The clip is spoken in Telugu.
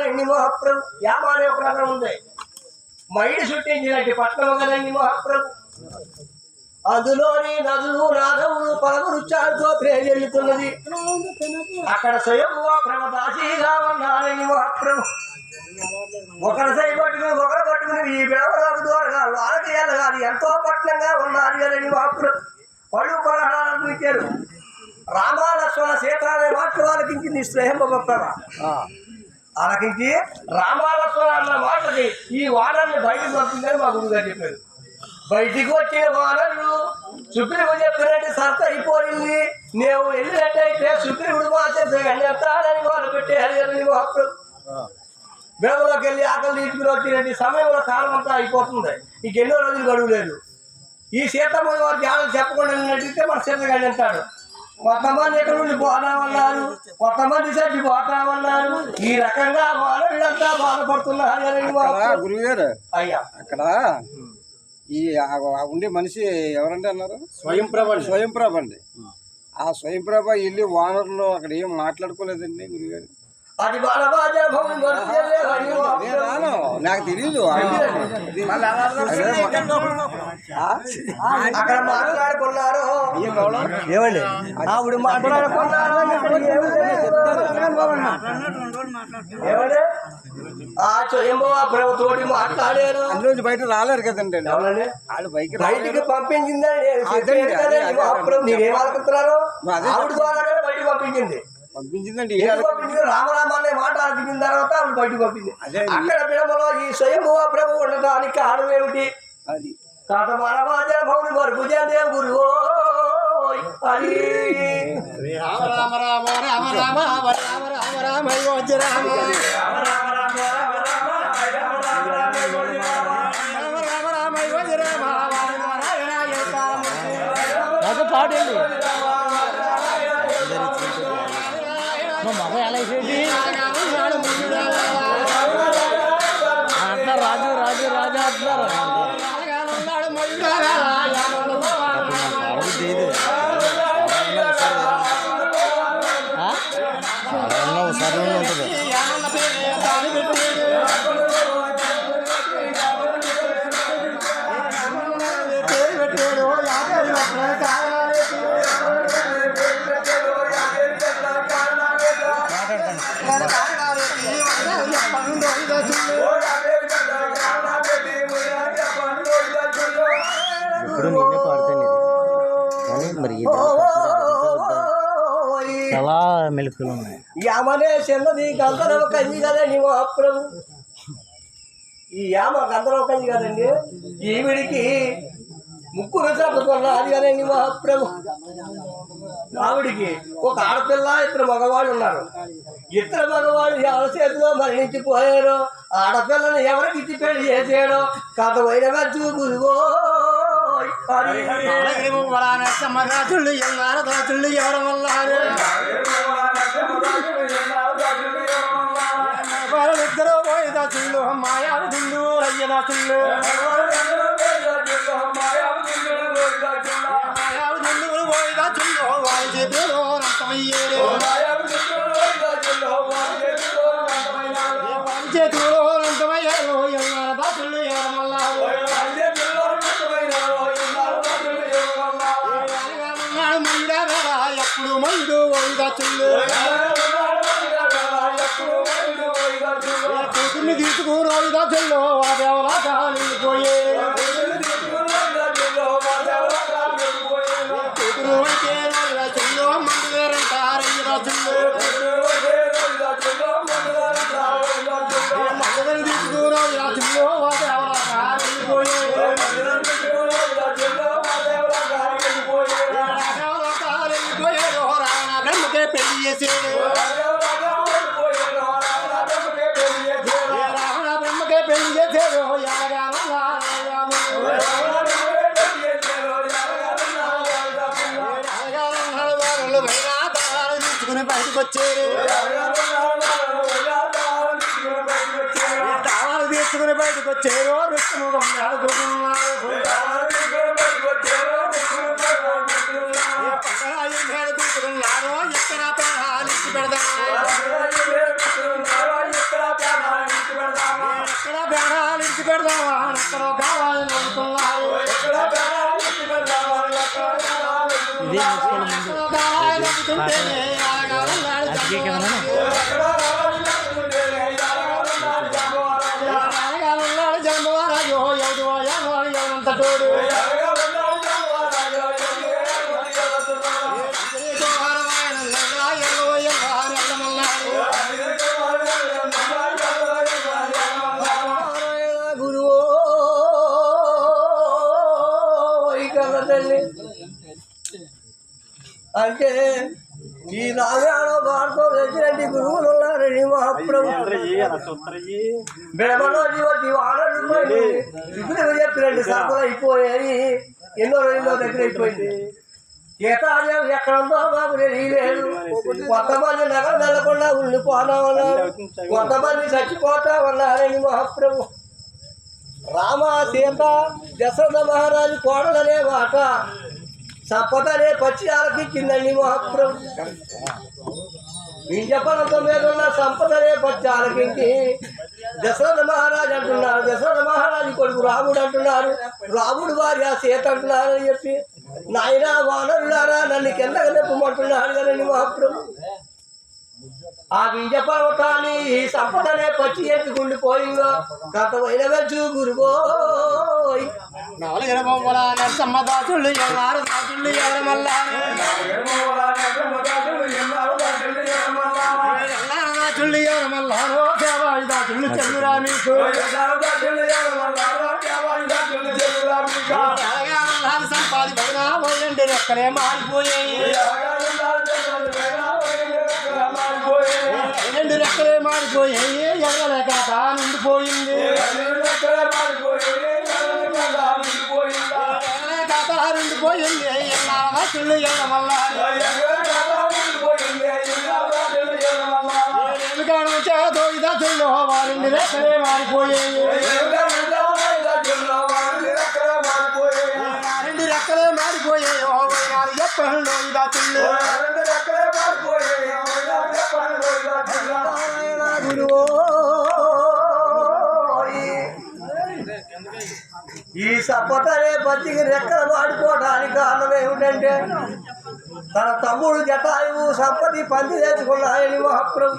కదండి మహాప్రభు. యామానే ఒక రకం ఉంది, మైడి చుట్టించినట్టు పట్టణం కదండి మహాప్రభు. అందులోని నదులు నాగములు పలువురు చాటుతో ప్రేరెళ్తున్నది. అక్కడ స్వయంగా క్రమదాసీగా ఉన్నారని మహాప్రభు. ఒకరి సై పట్టుకుని ఒకరు పట్టుకుని ఈ బిడవలకు దూరంగా వాళ్ళకి వెళ్ళగాలి ఎంతో పట్టణంగా ఉన్నారు కదండి మహాప్రభు. పళ్ళు పలహారాలు ఇచ్చారు. రామాలక్ష్మణ సీత అనే మాటలు ఆలకించింది స్నేహంబొప్పగా. ఆలకించి రామాలక్ష్మణ అన్న మాటకి ఈ వానల్ని బయటకు వస్తుందని మా గురుగారు చెప్పారు. బయటికి వచ్చిన వానలు సుగ్రీవుడు చెప్పినట్టు సర్త అయిపోయింది. నేను వెళ్ళినట్టయితే సుగ్రీవుడు మాట్లాడని వాళ్ళు పెట్టేయాలి కదండి మహాప్రభు. బేమలోకి వెళ్ళి ఆకలి తీసుకుని వచ్చినట్టు సమయంలో కాలం అంతా అయిపోతుంది. ఇంకెన్నో రోజులు గడువు లేదు. ఈ సీతమ్మ వారికి ఆడలు చెప్పకుండా నడిగితే మన సీతగాడి అంటాడు. కొంతమంది ఎక్కడ నుండి పోతామన్నారు, కొంతమంది సర్ది పోతామన్నారు. ఈ రకంగా వాళ్ళంతా బాధపడుతున్నారు. గురుగారు అయ్యా అక్కడ ఈ ఉండే మనిషి ఎవరంటే అన్నారు? స్వయంప్రభ అండి. ఆ స్వయంప్రభ వెళ్ళి వానరులు అక్కడ ఏం మాట్లాడుకోలేదండి గురుగారు. అది నాకు తెలియదు. అక్కడ మాట్లాడుకున్నారు ఏమండి, ఆవిడ మాట్లాడుకున్నారు ఏమండి. ఆ ప్రభుత్వం మాట్లాడారు. అందులో బయట రాలేరు కదండి. వాళ్ళు బయటికి పంపించిందండి. మీరేమనుకుంటున్నారు? ఆవిడ ద్వారా బయటకు పంపించిందండి. రామరామ అనే మాట అనిపించిన తర్వాత ఆవిడ బయటకు పంపింది. అక్కడ పిల్లమలో ఈ స్వయంభవ ప్రభు ఉండటానికి కారణం ఏమిటి? కాక మనవాజ భౌని వరకు జందేవ్ గురు అది రామ రామ రామ రామ రామ రామ రామ రామ యోజ రామ పాడండి మగ ఎలా అంటున్నారు? రాజు రాజు రాజు అంటున్నారు. సరే ఉంటుంది. ఇప్పుడు నేనే పాడతాను కానీ మరి చాలా మెలుకులు ఉన్నాయి. యామనే చిన్నది గంధర్వ కంది కదండి మహాప్రభు. ఈ యామ గంధర్వ కంది కదండి. ఈవిడికి ముగ్గురు చదువుకున్నది కదండి మహాప్రభు. ఆవిడికి ఒక ఆడపిల్ల, ఇద్దరు మగవాళ్ళు ఉన్నారు. ఇద్దరు మగవాళ్ళు ఎవరి చేతిలో మరణించిపోయారు. ఆడపిల్లని ఎవరికి ఇచ్చి పెళ్లి చేసాడో కథ వైన గురువో ఇద్దరు పోయిదా చుళ్ళు మాయావి దుళ్ళు అయ్యదా చుళ్ళు మాయావి దుళ్ళు పోయిదా చుళ్ళు వారి చేతిలో రంతమయ్యేరు. చేతిలో రంతమయ్యారు ఎన్నారదా చుళ్ళు ఎవరమల్లారు. ఎప్పుడు మండు పోయిదా చుళ్ళు కూతుర్ని తీసుకురాయిదా చెల్లో వాదేవలా కాలిపోయే. కూతురు అయితే చెల్లో మందు వేరంటారయ్యదా చెల్లు మగదని తీసుకురాయిదా చెల్లో వాదేవలా కాలిపోయే. రావణ బ్రహ్మకే పెళ్లి చేసేడు. పెళ్లి చేసేడు తీసుకుని బయటకు వచ్చారు. తాళాలు తీసుకుని బయటకు వచ్చారు. రుక్కుముఖం తీసుకున్నారు. ఎక్కడ ప్రాణాలు ఇచ్చి పెడతారు. పెడదామా ఎక్కడో కావాలని నమ్ముతున్నారు ఎక్కడో కావాలని నమ్ముతుంటేనే ఆగాలన్నాడు ఆగాలన్నాడు జన్మరాజు ఎవడు ఎవడంత తోడు అంటే ఈ నాగాడ భారతం రెసిడెంట్ గురువులు ఉన్నారని మహాప్రభు బెడమలో జీవతి వాడైపోయింది ఇప్పుడు చెప్పినండి సరుకులు అయిపోయాయి ఎన్నో రోజుల్లో దగ్గర అయిపోయింది చేతాదేవి ఎక్కడ ఉందో బాబు లేదు కొంతమంది నగలు నెలకుండా ఉండిపోదామన్నారు కొంతమంది చచ్చిపోతామన్నారని మహాప్రభు రామ సీత దశరథ మహారాజు కోడలనే మాట సంపదనే పచ్చి ఆలకించిందండి మహాప్రభు నేను చెప్పడంతో మీద ఉన్న సంపదనే పచ్చి ఆలకించి దశరథ మహారాజు అంటున్నారు దశరథ మహారాజు కొడుకు రాముడు అంటున్నారు రాముడు భార్య సీత అంటున్నారు అని చెప్పి నాయన వానరులారా నన్ను కిందకి నెప్పమంటున్నాడు కదండి మహాప్రభు ఆ గింజ పర్వతాన్ని ఈ సంపదనే పచ్చి ఎత్తుకుండిపోయిందో గతమైన వెచ్చు గురుగోయ్ నాలుగు బొమ్మల నరసమ్మ దాసుళ్ళు ఎవరు దాసుళ్ళు ఎవరు మళ్ళా దాసుళ్ళు ఎవరు మల్లారో దేవాయి దాసుళ్ళు చెల్లురా మీకు సంపాది పడినా పోయండి రెక్కలే మారిపోయాయి రెండు రెక్కలే మారిపోయాయి ఎగలేక నిండిపోయింది పోయింది చుళ్ళు ఎవడం వల్ల దోయిదా చుళ్ళు వారిండి రెక్కలే మారిపోయాయి రెండు రెక్కలే మారిపోయాయి చెప్పండి ఇదా చుళ్ళు ఈ సపతనే పచ్చికి రెక్కలు వాడుకోవడానికి కారణం ఏమిటంటే తన తమ్ముడు జటాయువు సంపత్తి పంచి తెచ్చుకున్నాయని మహాప్రభు